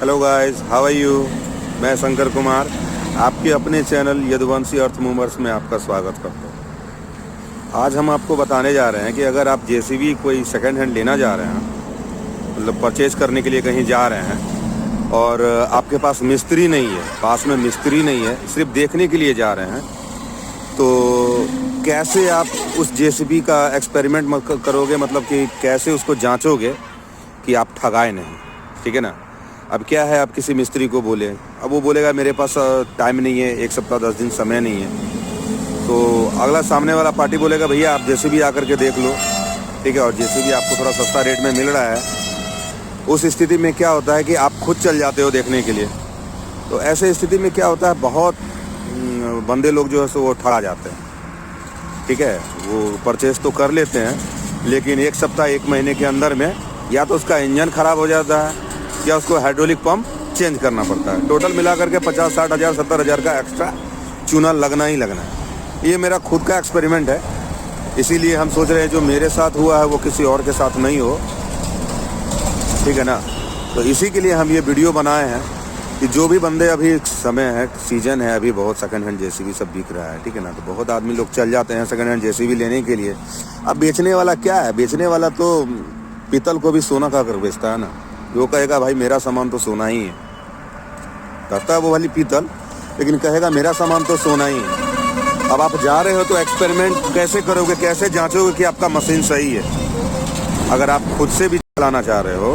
Hello guys, how are you. मैं शंकर कुमार आपके अपने चैनल यदुवंशी अर्थ मूवर्स में आपका स्वागत करता हूँ। आज हम आपको बताने जा रहे हैं कि अगर आप जेसीबी कोई सेकंड हैंड लेना जा रहे हैं, मतलब परचेज करने के लिए कहीं जा रहे हैं और आपके पास मिस्त्री नहीं है, पास में मिस्त्री नहीं है, सिर्फ देखने के लिए जा रहे हैं, तो कैसे आप उस जेसीबी का एक्सपेरिमेंट करोगे, मतलब कि कैसे उसको जांचोगे कि आप ठगाए नहीं। ठीक है ना। अब क्या है, आप किसी मिस्त्री को बोले, अब वो बोलेगा मेरे पास टाइम नहीं है, 1 सप्ताह 10 दिन समय नहीं है, तो अगला सामने वाला पार्टी बोलेगा भैया आप जेसीबी आकर के देख लो। ठीक है। और जेसीबी आपको थोड़ा सस्ता रेट में मिल रहा है। उस स्थिति में क्या होता है कि आप खुद चल जाते हो देखने के लिए। तो ऐसे स्थिति में क्या होता है, बहुत बंदे लोग जो है सो वो ठगा जाते हैं। ठीक है। वो परचेज तो कर लेते हैं, लेकिन 1 सप्ताह 1 महीने के अंदर में या तो उसका इंजन ख़राब हो जाता है या उसको हाइड्रोलिक पंप चेंज करना पड़ता है। टोटल मिला करके 50-60 हज़ार 70 हज़ार का एक्स्ट्रा चूना लगना ही लगना है। ये मेरा खुद का एक्सपेरिमेंट है, इसीलिए हम सोच रहे हैं जो मेरे साथ हुआ है वो किसी और के साथ नहीं हो। ठीक है ना। तो इसी के लिए हम ये वीडियो बनाए हैं कि जो भी बंदे, अभी समय है, सीजन है, अभी बहुत सेकंड हैंड जेसीबी सब बिक रहा है। ठीक है ना। तो बहुत आदमी लोग चल जाते हैं सेकंड हैंड जेसीबी लेने के लिए। अब बेचने वाला क्या है, बेचने वाला तो पीतल को भी सोना का कर बेचता है ना। वो कहेगा भाई मेरा सामान तो सोना ही है, कहता है वो वाली पीतल, लेकिन कहेगा मेरा सामान तो सोना ही है। अब आप जा रहे हो तो एक्सपेरिमेंट कैसे करोगे, कैसे जांचोगे कि आपका मशीन सही है। अगर आप खुद से भी चलाना चाह रहे हो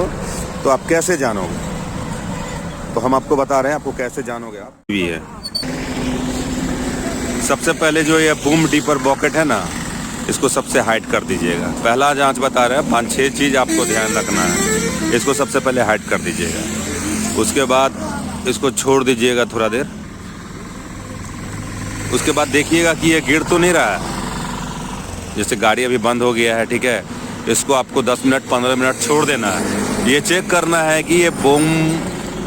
तो आप कैसे जानोगे, तो हम आपको बता रहे हैं आपको कैसे जानोगे। आप भी है, सबसे पहले जो ये बूम डीपर बॉकेट है ना, इसको सबसे हाइड कर दीजिएगा। पहला जांच बता रहे हैं, 5-6 चीज़ आपको ध्यान रखना है। इसको सबसे पहले हाइड कर दीजिएगा। उसके बाद इसको छोड़ दीजिएगा थोड़ा देर। उसके बाद देखिएगा कि ये गिर तो नहीं रहा है। जैसे गाड़ी अभी बंद हो गया है, ठीक है, इसको आपको 10 मिनट 15 मिनट छोड़ देना है। ये चेक करना है कि ये बूम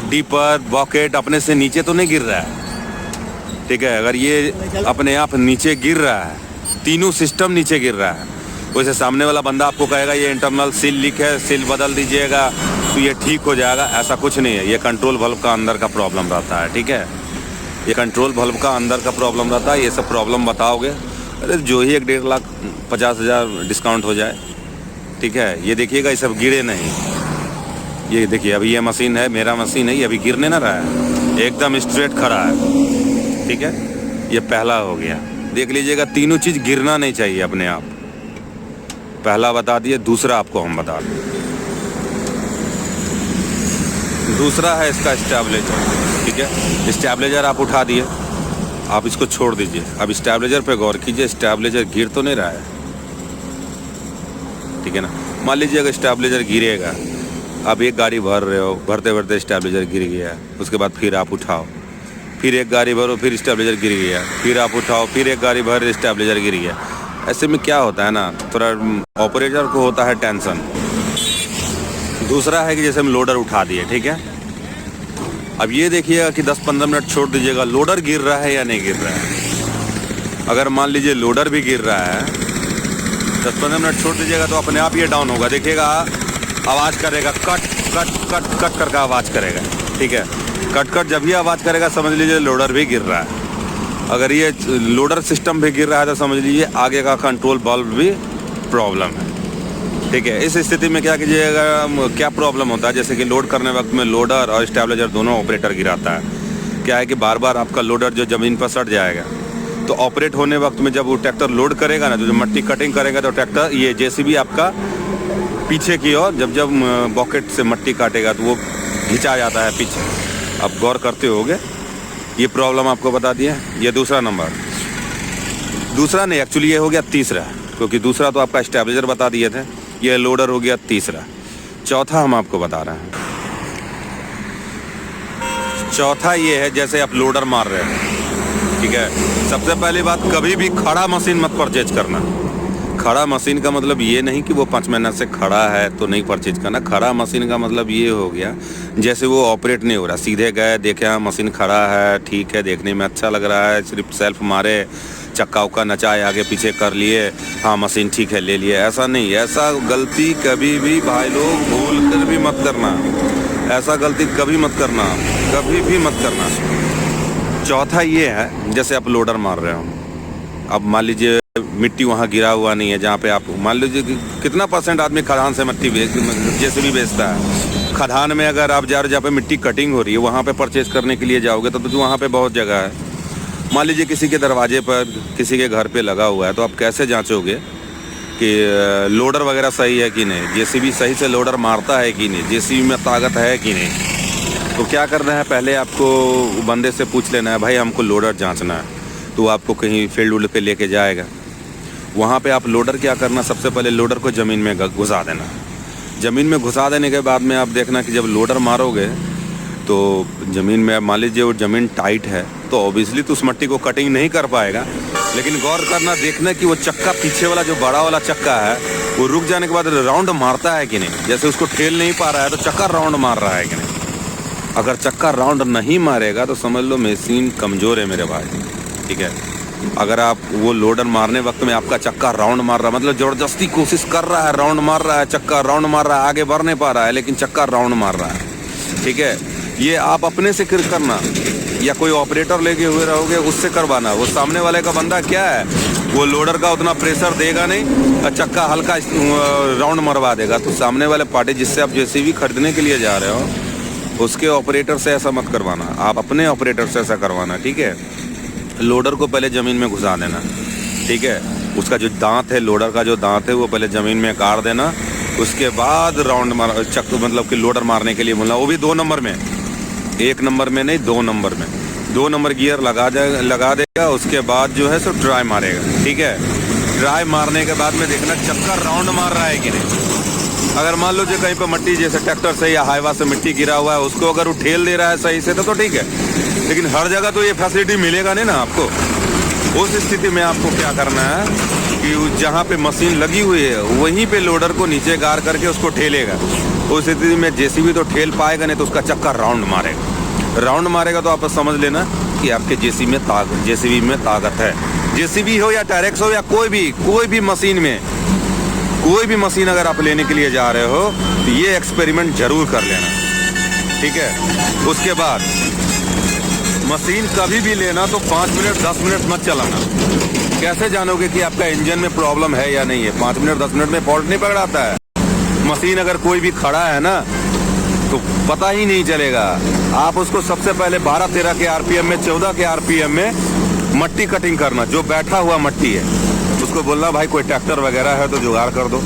डीपर बॉकेट अपने से नीचे तो नहीं गिर रहा है। ठीक है। अगर ये अपने आप नीचे गिर रहा है, तीनों सिस्टम नीचे गिर रहा है, वैसे सामने वाला बंदा आपको कहेगा ये इंटरनल सील लीक है, सील बदल दीजिएगा तो ये ठीक हो जाएगा। ऐसा कुछ नहीं है। ये कंट्रोल वाल्व का अंदर का प्रॉब्लम रहता है। ठीक है। ये कंट्रोल वाल्व का अंदर का प्रॉब्लम रहता है। ये सब प्रॉब्लम बताओगे, अरे जो ही 1-1.5 लाख 50 हज़ार डिस्काउंट हो जाए। ठीक है। ये देखिएगा, ये सब गिरे नहीं। ये देखिए, अभी ये मशीन है, मेरा मशीन है, ये अभी गिरने ना रहा है, एकदम स्ट्रेट खड़ा है। ठीक है। ये पहला हो गया, देख लीजिएगा। तीनों चीज़ गिरना नहीं चाहिए अपने आप। पहला बता दिए। दूसरा आपको हम बता दें, दूसरा है इसका स्टेबलाइजर। ठीक है। स्टेबलाइजर आप उठा दिए, आप इसको छोड़ दीजिए। अब स्टेबलाइजर पे गौर कीजिए, स्टेबलाइजर गिर तो नहीं रहा है। ठीक है ना। मान लीजिए अगर स्टेबलाइजर गिरेगा, आप एक गाड़ी भर रहे हो, भरते भरते स्टेबलाइजर गिर गया, उसके बाद फिर आप उठाओ, फिर एक गाड़ी भरो, फिर स्टेबलाइजर गिर गया, फिर आप उठाओ, फिर एक गाड़ी भर, स्टेबलाइजर गिर गया। ऐसे में क्या होता है ना, थोड़ा ऑपरेटर को होता है टेंशन। दूसरा है कि जैसे हम लोडर उठा दिए, ठीक है, अब ये देखिएगा कि 10-15 मिनट छोड़ दीजिएगा, लोडर गिर रहा है या नहीं गिर रहा है। अगर मान लीजिए लोडर भी गिर रहा है, 10-15 मिनट छोड़ दीजिएगा तो अपने आप ये डाउन होगा। देखिएगा आवाज़ करेगा, कट कट कट कट करके आवाज़ करेगा। ठीक है। कट कट जब भी आवाज़ करेगा समझ लीजिए लोडर भी गिर रहा है। अगर ये लोडर सिस्टम भी गिर रहा है तो समझ लीजिए आगे का कंट्रोल वाल्व भी प्रॉब्लम है। ठीक है। इस स्थिति में क्या कीजिएगा, क्या प्रॉब्लम होता है, जैसे कि लोड करने वक्त में लोडर और स्टेबलाइजर दोनों ऑपरेटर गिराता है। क्या है कि बार बार आपका लोडर जो ज़मीन पर सट जाएगा, तो ऑपरेट होने वक्त में जब वो ट्रैक्टर लोड करेगा ना, तो जब मट्टी कटिंग करेगा तो ट्रैक्टर, ये जेसीबी आपका पीछे की ओर जब बॉकेट से मट्टी काटेगा तो वो घिंचा जाता है पीछे। आप गौर करते होगे, ये प्रॉब्लम आपको बता दिया। ये दूसरा नंबर, दूसरा नहीं, एक्चुअली ये हो गया तीसरा, क्योंकि दूसरा तो आपका स्टेबलाइजर बता दिए थे, ये लोडर हो गया तीसरा। चौथा हम आपको बता रहे हैं। चौथा ये है, जैसे आप लोडर मार रहे हैं, ठीक है, सबसे पहली बात, कभी भी खड़ा मशीन मत परचेज करना। खड़ा मशीन का मतलब ये नहीं कि वो 5 महीना से खड़ा है तो नहीं परचेज करना। खड़ा मशीन का मतलब ये हो गया जैसे वो ऑपरेट नहीं हो रहा, सीधे गए, देखे हाँ मशीन खड़ा है, ठीक है, देखने में अच्छा लग रहा है, सिर्फ सेल्फ मारे, चक्का उक्का नचाए, आगे पीछे कर लिए, हाँ मशीन ठीक है ले लिए, ऐसा नहीं। ऐसा गलती कभी भी भाई लोग भूल कर भी मत करना। ऐसा गलती कभी मत करना, कभी भी मत करना। चौथा ये है, जैसे आप लोडर मार रहे हो, अब मान लीजिए मिट्टी वहाँ गिरा हुआ नहीं है जहाँ पे आप, मान लीजिए कितना परसेंट आदमी खदान से मिट्टी जेसीबी बेचता है। खदान में अगर आप जा रहे हो जहाँ पे मिट्टी कटिंग हो रही है, वहाँ पे परचेज करने के लिए जाओगे तो वहाँ पे बहुत जगह है। मान लीजिए किसी के दरवाजे पर, किसी के घर पे लगा हुआ है, तो आप कैसे जांचोगे कि लोडर वगैरह सही है कि नहीं, जेसीबी सही से लोडर मारता है कि नहीं, जेसीबी में ताकत है कि नहीं। तो क्या करना है, पहले आपको बंदे से पूछ लेना है, भाई हमको लोडर जांचना है। तो आपको कहीं फील्ड उल्ड पे लेके जाएगा, वहाँ पे आप लोडर क्या करना, सबसे पहले लोडर को ज़मीन में घुसा देना। ज़मीन में घुसा देने के बाद में आप देखना कि जब लोडर मारोगे तो ज़मीन में, मान लीजिए वो ज़मीन टाइट है तो ऑब्वियसली तो उस मट्टी को कटिंग नहीं कर पाएगा, लेकिन गौर करना, देखना कि वो चक्का पीछे वाला जो बड़ा वाला चक्का है वो रुक जाने के बाद राउंड मारता है कि नहीं। जैसे उसको ठेल नहीं पा रहा है तो चक्का राउंड मार रहा है कि नहीं। अगर चक्का राउंड नहीं मारेगा तो समझ लो मशीन कमज़ोर है मेरे भाई, ठीक है। अगर आप वो लोडर मारने वक्त में आपका चक्का राउंड मार रहा है, मतलब ज़बरदस्ती कोशिश कर रहा है, राउंड मार रहा है, चक्का राउंड मार रहा है, आगे बढ़ नहीं पा रहा है लेकिन चक्का राउंड मार रहा है, ठीक है। ये आप अपने से करना या कोई ऑपरेटर लेके हुए रहोगे उससे करवाना। वो सामने वाले का बंदा क्या है, वो लोडर का उतना प्रेशर देगा नहीं और चक्का हल्का राउंड मरवा देगा। तो सामने वाले पार्टी जिससे आप जेसीबी खरीदने के लिए जा रहे हो उसके ऑपरेटर से ऐसा मत करवाना, आप अपने ऑपरेटर से ऐसा करवाना, ठीक है। लोडर को पहले ज़मीन में घुसा देना, ठीक है। उसका जो दांत है, लोडर का जो दांत है वो पहले ज़मीन में गाड़ देना, उसके बाद राउंड मार चक्कर, मतलब कि लोडर मारने के लिए बोलना, वो भी 2 नंबर में, 1 नंबर में नहीं, 2 नंबर में। 2 नंबर गियर लगा देगा। उसके बाद जो है सो ट्राई मारेगा, ठीक है। ट्राई मारने के बाद में देखना चक्का राउंड मार रहा है कि नहीं। अगर मान लो जो कहीं पर मट्टी जैसे ट्रैक्टर से या हाईवा से मिट्टी गिरा हुआ है, उसको अगर उठेल दे रहा है सही से तो ठीक है, लेकिन हर जगह तो ये फैसिलिटी मिलेगा नहीं ना आपको। उस स्थिति में आपको क्या करना है कि जहाँ पे मशीन लगी हुई है वहीं पे लोडर को नीचे गाड़ करके उसको ठेलेगा। उस स्थिति में जेसीबी तो ठेल पाएगा नहीं, तो उसका चक्का राउंड मारेगा। राउंड मारेगा तो आप समझ लेना कि आपके जेसीबी में ताकत है। जेसीबी हो या टैरेक्स हो या कोई भी मशीन में, कोई भी मशीन अगर आप लेने के लिए जा रहे हो तो ये एक्सपेरिमेंट जरूर कर लेना, ठीक है। उसके बाद मशीन कभी भी लेना तो 5 मिनट 10 मिनट मत चलाना। कैसे जानोगे कि आपका इंजन में प्रॉब्लम है या नहीं है? 5 मिनट 10 मिनट में फॉल्ट नहीं पकड़ाता है। मशीन अगर कोई भी खड़ा है ना तो पता ही नहीं चलेगा। आप उसको सबसे पहले 12-13 के आरपीएम में, 14 के आरपीएम में मट्टी कटिंग करना। जो बैठा हुआ मट्टी है उसको बोलना भाई कोई ट्रैक्टर वगैरह है तो जुगाड़ कर दो।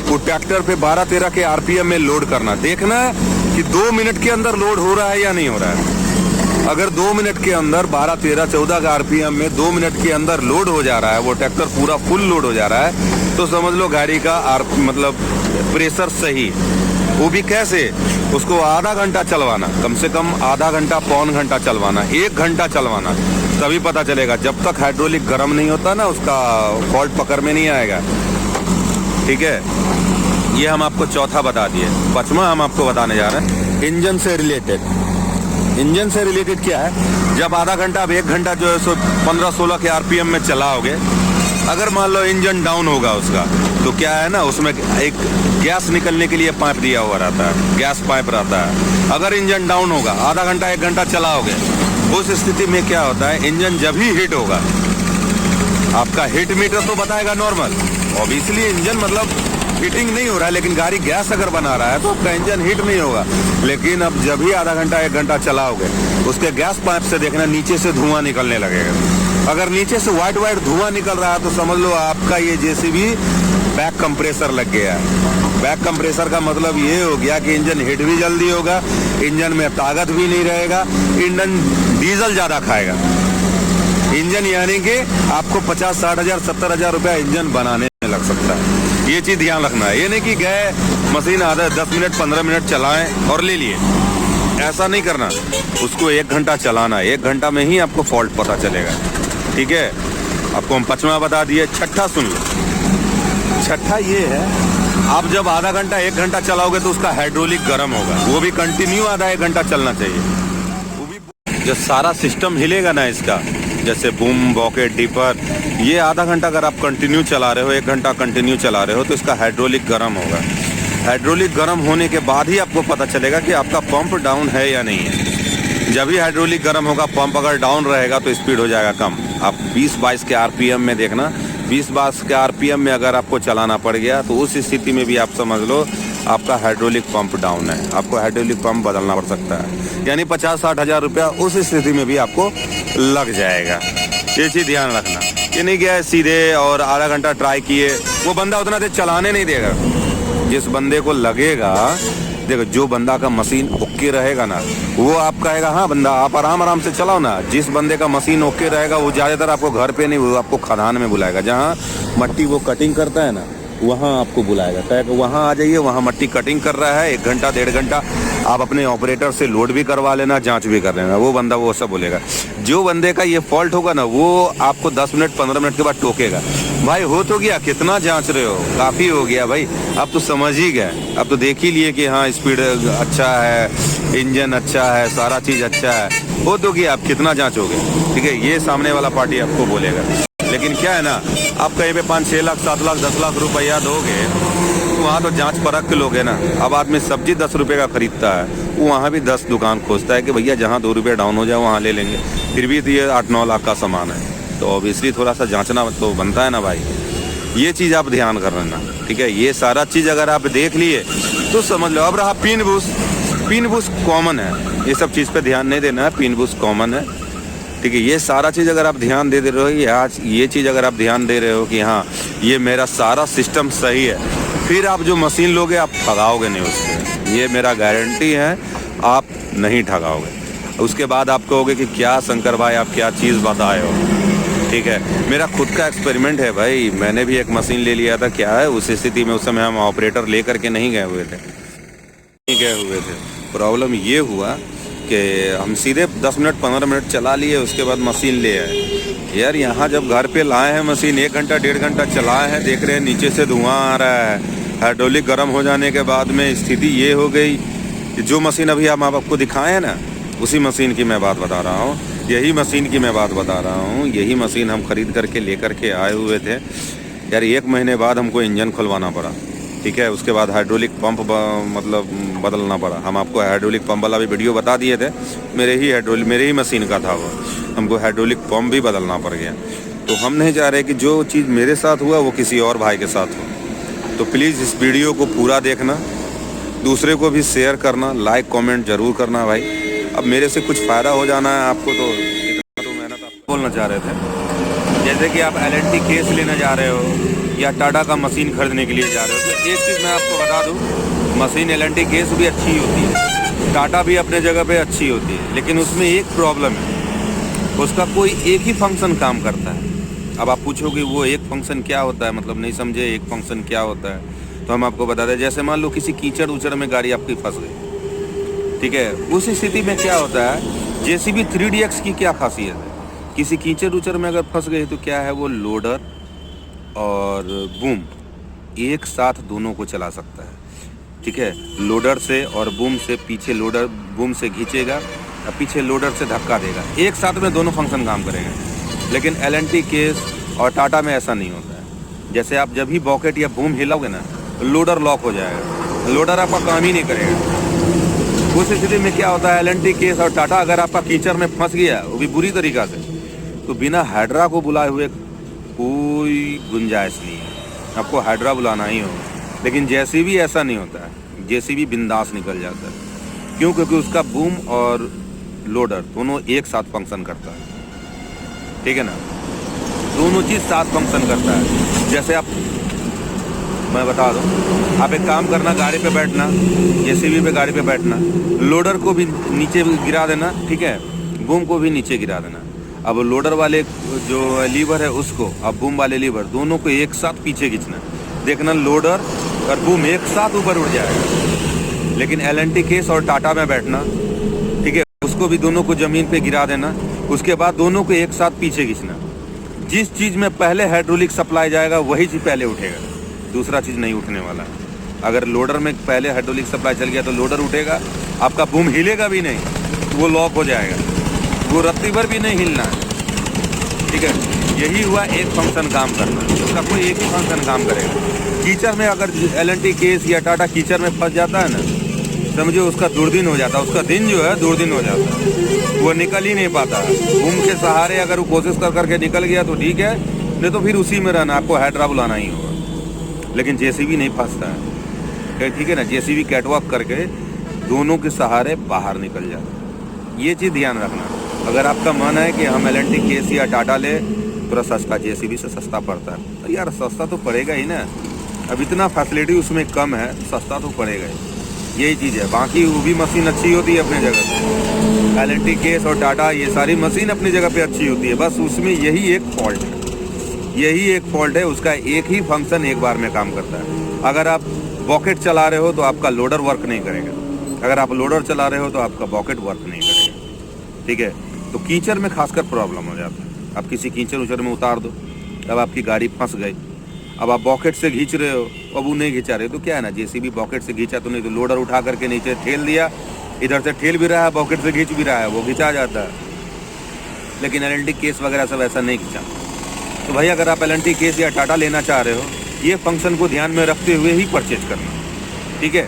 वो ट्रैक्टर पे 12-13 के आरपीएम में लोड करना। देखना कि 2 मिनट के अंदर लोड हो रहा है या नहीं हो रहा है। अगर 2 मिनट के अंदर 12, 13, 14 का आरपीएम में 2 मिनट के अंदर लोड हो जा रहा है, वो ट्रैक्टर पूरा फुल लोड हो जा रहा है, तो समझ लो गाड़ी का मतलब प्रेशर सही। वो भी कैसे? उसको आधा घंटा चलवाना, कम से कम आधा घंटा, पौन घंटा चलवाना, 1 घंटा चलवाना, तभी पता चलेगा। जब तक हाइड्रोलिक गर्म नहीं होता ना, उसका फॉल्ट पकड़ में नहीं आएगा, ठीक है। ये हम आपको चौथा बता दिए। 5वां हम आपको बताने जा रहे हैं इंजन से रिलेटेड। इंजन से रिलेटेड क्या है? जब आधा घंटा, अब 1 घंटा जो है सो 15-16 के आरपीएम में चलाओगे, अगर मान लो इंजन डाउन होगा उसका, तो क्या है ना, उसमें एक गैस निकलने के लिए पाइप दिया हुआ रहता है, गैस पाइप रहता है। अगर इंजन डाउन होगा, आधा घंटा 1 घंटा चलाओगे, उस स्थिति में क्या होता है, इंजन जब ही हिट होगा, आपका हिट मीटर तो बताएगा नॉर्मल। ऑब्वियसली इंजन मतलब हीटिंग नहीं हो रहा है, लेकिन गाड़ी गैस अगर बना रहा है तो आपका इंजन हीट नहीं होगा। लेकिन अब जब भी आधा घंटा 1 घंटा चलाओगे, उसके गैस पाइप से देखना नीचे से धुआं निकलने लगेगा। अगर नीचे से व्हाइट धुआं निकल रहा है तो समझ लो आपका ये जेसीबी बैक कंप्रेसर लग गया है। बैक कंप्रेसर का मतलब ये हो गया कि इंजन हिट भी जल्दी होगा, इंजन में ताकत भी नहीं रहेगा, इंजन डीजल ज़्यादा खाएगा। इंजन यानी कि आपको 50-60 हज़ार 70 हज़ार रुपया इंजन बनाने में लग सकता है। ये चीज़ ध्यान रखना है। ये नहीं कि गए मशीन आधा 10 मिनट 15 मिनट चलाएं और ले लिए, ऐसा नहीं करना। उसको 1 घंटा चलाना, 1 घंटा में ही आपको फॉल्ट पता चलेगा, ठीक है। आपको हम 5वां बता दिए। छठा सुन लो। छठा ये है, आप जब आधा घंटा 1 घंटा चलाओगे तो उसका हाइड्रोलिक गर्म होगा, वो भी कंटिन्यू आधा 1 घंटा चलना चाहिए। वो भी जो सारा सिस्टम हिलेगा ना इसका, जैसे बूम, बॉकेट, डीपर, ये आधा घंटा अगर आप कंटिन्यू चला रहे हो, 1 घंटा कंटिन्यू चला रहे हो, तो इसका हाइड्रोलिक गर्म होगा। हाइड्रोलिक गर्म होने के बाद ही आपको पता चलेगा कि आपका पंप डाउन है या नहीं है। जब भी हाइड्रोलिक गर्म होगा, पंप अगर डाउन रहेगा तो स्पीड हो जाएगा कम। आप 20-22 के आरपीएम में देखना, 20-22 के आरपीएम में अगर आपको चलाना पड़ गया तो उस स्थिति में भी आप समझ लो आपका हाइड्रोलिक पंप डाउन है, आपको हाइड्रोलिक पंप बदलना पड़ सकता है। यानी 50-60 हज़ार रुपया उस स्थिति में भी आपको लग जाएगा। ये चीज़ ध्यान रखना। ये नहीं गया सीधे और आधा घंटा ट्राई किए, वो बंदा उतना देर चलाने नहीं देगा। जिस बंदे को लगेगा, देखो जो बंदा का मशीन ओके रहेगा ना, वो आप कहेगा हाँ बंदा आप आराम से चलाओ ना। जिस बंदे का मशीन ओके रहेगा वो ज़्यादातर आपको घर पे नहीं, वो आपको खदान में बुलाएगा। जहाँ मट्टी वो कटिंग करता है ना, वहाँ आपको बुलाएगा, कहेगा वहाँ आ जाइए, वहाँ मट्टी कटिंग कर रहा है, 1 घंटा 1.5 घंटा आप अपने ऑपरेटर से लोड भी करवा लेना, जांच भी कर लेना। वो बंदा वो सब बोलेगा। जो बंदे का ये फॉल्ट होगा ना, वो आपको 10 मिनट 15 मिनट के बाद टोकेगा, भाई हो तो गया, कितना जांच रहे हो, काफ़ी हो गया भाई, अब तो समझ ही गए, अब तो देख ही लिए कि हाँ स्पीड अच्छा है, इंजन अच्छा है, सारा चीज़ अच्छा है, हो तो गया, आप कितना जाँचोगे। ठीक है, ये सामने वाला पार्टी आपको बोलेगा। लेकिन क्या है ना, आप कहीं पे 5-6 लाख 7 लाख 10 लाख रुपया दोगे तो वहाँ तो जांच परख के लोगे ना। अब आदमी सब्जी 10 रुपये का खरीदता है, वो वहाँ भी 10 दुकान खोजता है कि भैया जहाँ 2 रुपये डाउन हो जाए वहाँ ले लेंगे, फिर भी तो ये 8-9 लाख का सामान है, तो ऑब्वियसली थोड़ा सा जांचना तो बनता है ना भाई। ये चीज़ आप ध्यान कर लेना। ठीक है, ये सारा चीज़ अगर आप देख लिए तो समझ लो। अब रहा पिन बुश कॉमन है, ये सब चीज़ पर ध्यान नहीं देना है, पिन बुश कॉमन है। ठीक है, ये सारा चीज़ अगर आप ध्यान दे रहे हो, ये चीज़ अगर आप ध्यान दे रहे हो कि हाँ ये मेरा सारा सिस्टम सही है, फिर आप जो मशीन लोगे आप ठगाओगे नहीं उससे, ये मेरा गारंटी है, आप नहीं ठगाओगे। उसके बाद आप कहोगे कि क्या शंकर भाई आप क्या चीज़ बताए हो। ठीक है, मेरा खुद का एक्सपेरिमेंट है भाई, मैंने भी एक मशीन ले लिया था। क्या है उस स्थिति में, उस समय हम ऑपरेटर ले करके नहीं गए हुए थे। प्रॉब्लम ये हुआ कि हम सीधे 10 मिनट 15 मिनट चला लिए, उसके बाद मशीन ले आए। यार यहाँ जब घर पे लाए हैं मशीन, 1 घंटा 1.5 घंटा चलाए हैं, देख रहे हैं नीचे से धुआं आ रहा है। हाइड्रोलिक गर्म हो जाने के बाद में स्थिति ये हो गई कि जो मशीन अभी हम आपको दिखाए हैं ना, उसी मशीन की मैं बात बता रहा हूँ, यही मशीन की मैं बात बता रहा हूँ। यही मशीन हम खरीद करके ले करके आए हुए थे। यार 1 महीने बाद हमको इंजन खुलवाना पड़ा। ठीक है, उसके बाद हाइड्रोलिक पंप मतलब बदलना पड़ा। हम आपको हाइड्रोलिक पंप वाला भी वीडियो बता दिए थे, मेरे ही मशीन का था वो। हमको हाइड्रोलिक पंप भी बदलना पड़ गया। तो हम नहीं चाह रहे कि जो चीज़ मेरे साथ हुआ वो किसी और भाई के साथ हो। तो प्लीज़ इस वीडियो को पूरा देखना, दूसरे को भी शेयर करना, लाइक कमेंट ज़रूर करना भाई। अब मेरे से कुछ फ़ायदा हो जाना है आपको, तो इतना तो मेहनत आप बोलना चाह रहे थे। जैसे कि आप LNT केस लेने जा रहे हो या टाटा का मशीन खरीदने के लिए जा रहे हो, तो एक चीज़ मैं आपको बता दूँ, मशीन LNT केस भी अच्छी होती है, टाटा भी अपने जगह पे अच्छी होती है, लेकिन उसमें एक प्रॉब्लम है, उसका कोई एक ही फंक्शन काम करता है। अब आप पूछोगे वो एक फंक्शन क्या होता है, मतलब नहीं समझे एक फंक्शन क्या होता है, तो हम आपको बता दें। जैसे मान लो किसी कीचड़ उचड़ में गाड़ी आपकी फंस गई, ठीक है, उस स्थिति में क्या होता है, JCB 3DX की क्या खासियत है, किसी कीचड़ उचड़ में अगर फंस गई तो क्या है, वो लोडर और बूम एक साथ दोनों को चला सकता है। ठीक है, लोडर से और बूम से, पीछे लोडर बूम से खींचेगा और पीछे लोडर से धक्का देगा, एक साथ में दोनों फंक्शन काम करेंगे। लेकिन LNT केस और टाटा में ऐसा नहीं होता है। जैसे आप जब भी बॉकेट या बूम हिलाओगे ना, लोडर लॉक हो जाएगा, लोडर आपका काम ही नहीं करेगा। उस स्थिति में क्या होता है, LNT केस और टाटा अगर आपका कीचड़ में फंस गया, वो भी बुरी तरीक़ा से, तो बिना हाइड्रा को बुलाए हुए कोई गुंजाइश नहीं है, आपको हाइड्रा बुलाना ही होगा। लेकिन JCB ऐसा नहीं होता है, JCB बिंदास निकल जाता है। क्यों? क्योंकि उसका बूम और लोडर दोनों एक साथ फंक्शन करता है। ठीक है ना, दोनों चीज़ साथ फंक्शन करता है। जैसे आप, मैं बता दूं, आप एक काम करना, गाड़ी पे बैठना, JCB पे गाड़ी पे बैठना, लोडर को भी नीचे गिरा देना, ठीक है, बूम को भी नीचे गिरा देना। अब लोडर वाले जो लीवर है उसको, अब बूम वाले लीवर, दोनों को एक साथ पीछे खींचना, देखना लोडर और बूम एक साथ ऊपर उड़ जाएगा। लेकिन LNT केस और टाटा में बैठना, ठीक है, उसको भी दोनों को ज़मीन पे गिरा देना, उसके बाद दोनों को एक साथ पीछे खींचना। जिस चीज़ में पहले हाइड्रोलिक सप्लाई जाएगा वही चीज़ पहले उठेगा, दूसरा चीज़ नहीं उठने वाला। अगर लोडर में पहले हाइड्रोलिक सप्लाई चल गया तो लोडर उठेगा, आपका बूम हिलेगा भी नहीं, वो लॉक हो जाएगा, वो रत्ती भर भी नहीं हिलना है। ठीक है, यही हुआ एक फंक्शन काम करना, उसका कोई एक ही फंक्शन काम करेगा। कीचड़ में अगर L&T केस या टाटा कीचड़ में फंस जाता है ना, समझो उसका दुर्दिन हो जाता है, उसका दिन जो है दुर्दिन हो जाता है, वो निकल ही नहीं पाता। घूम के सहारे अगर वो कोशिश कर करके निकल गया तो ठीक है, नहीं तो फिर उसी में रहना, आपको हाइड्रा बुलाना ही होगा। लेकिन JCB नहीं फंसता है, ठीक है ना। JCB कैटवॉक करके दोनों के सहारे बाहर निकल जाता है। ये चीज़ ध्यान रखना। अगर आपका मन है कि हम L&T केस या टाटा ले, थोड़ा सस्ता, JCB से सस्ता पड़ता है, तो यार सस्ता तो पड़ेगा ही ना। अब इतना फैसिलिटी उसमें कम है, सस्ता तो पड़ेगा ही। यही चीज़ है। बाकी वो भी मशीन अच्छी होती है अपनी जगह पे, L&T केस और टाटा ये सारी मशीन अपनी जगह पे अच्छी होती है। बस उसमें यही एक फॉल्ट है, यही एक फॉल्ट है, उसका एक ही फंक्शन एक बार में काम करता है। अगर आप बॉकेट चला रहे हो तो आपका लोडर वर्क नहीं करेगा, अगर आप लोडर चला रहे हो तो आपका बॉकेट वर्क नहीं करेगा, ठीक है। तो कीचड़ में खासकर प्रॉब्लम हो जाता है। आप किसी कीचड़ उचड़ में उतार दो, तब आपकी गाड़ी फंस गई। अब आप बॉकेट से खींच रहे हो, अब वो नहीं खींचा रहे तो क्या है ना, JCB बॉकेट से खींचा तो नहीं तो लोडर उठा करके नीचे ठेल दिया, इधर से ठेल भी रहा है, बॉकेट से खींच भी रहा है, वो खिंचा जाता है। लेकिन L&T केस वगैरह सब ऐसा नहीं खींचा। तो भाई अगर आप L&T केस या टाटा लेना चाह रहे हो, ये फंक्शन को ध्यान में रखते हुए ही परचेज करना, ठीक है।